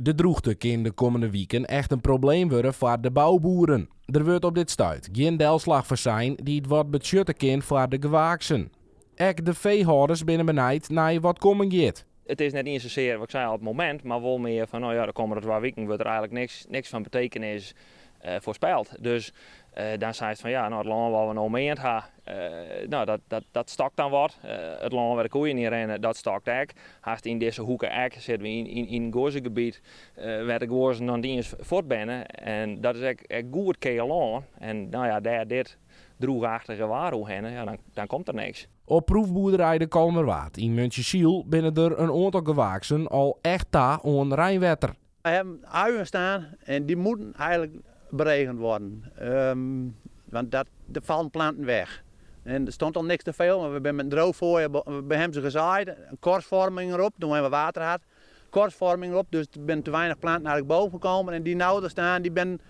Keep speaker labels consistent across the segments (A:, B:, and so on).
A: De droogte kan de komende weken echt een probleem worden voor de bouwboeren. Er wordt op dit stuit geen delslag voor zijn die het wat beschutten kan voor de gewaaksen. Ook de veehouders binnen benijd naar wat komen gaat.
B: Het is net niet zozeer wat ik zei op het moment, maar wel meer van nou ja, de komende 2 weken wordt er eigenlijk niks van betekenis voorspeld. Dus dan zei het van ja, nou het land waar we nou mee aan nou dat stokt dan wat. Het land waar de koeien niet rennen, dat stokt ook. Haast in deze hoeken ook zitten we in een gozengebied waar de gozen dan dienst voortbennen. En dat is echt goed keeland. En nou ja, daar dit droegachtige waarhoe hennen, ja, dan komt er niks.
A: Op proefboerderij de Kalmerwaard in Muntjesziel binnen er een aantal gewaaksen al echt ta aan Rijnwetter.
C: We hebben uien staan en die moeten eigenlijk beregend worden. Want er vallen planten weg. En er stond al niks te veel, maar we hebben met droog voor we hebben ze gezaaid. Een korstvorming erop, toen we water had. Korstvorming erop, dus er zijn te weinig planten eigenlijk boven gekomen. En die nou er staan, die ben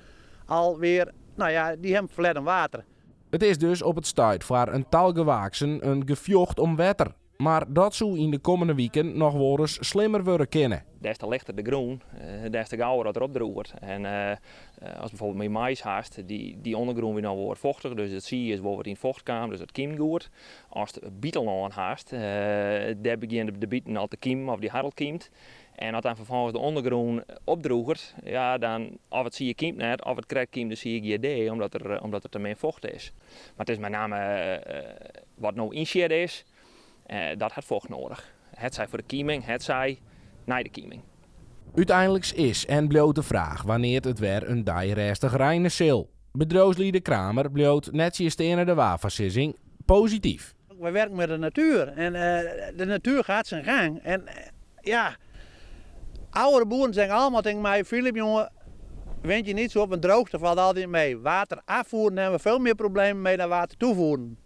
C: alweer, nou ja, die hebben verleden water.
A: Het is dus op het stuit voor een tal gewaaksen een gevocht om wetter. Maar dat zou in de komende weken nog wel eens slimmer worden kunnen.
B: Des te lichter de groen, des te gauwer dat erop droegt. En als bijvoorbeeld met mais haast, die ondergroen weer nou wordt vochtig, dus het zie je is wat in vocht kwam, dus het kiemt goed. Als het bietelaan haast, daar begint de bieten al te kiemen of die hartelt kiemt. En als dan vervolgens de ondergroen opdroegt, ja, dan of het zie je kiemt net, of het krijgt kiemt, dan zie je GD, omdat er te meer vocht is. Maar het is met name wat nou inshit is, dat heeft vocht nodig. Het zij voor de kieming, het zij na de kieming.
A: Uiteindelijk is en bloot de vraag wanneer het weer een dijrestig reinen zal. Bedrijfsleider Kramer bloot netjes tegen de waarversissing positief.
C: We werken met de natuur en de natuur gaat zijn gang. En ja, oudere boeren zeggen allemaal tegen mij, Philip jongen, wend je niet zo op een droogte valt altijd mee. Water afvoeren hebben we veel meer problemen mee dan water toevoeren.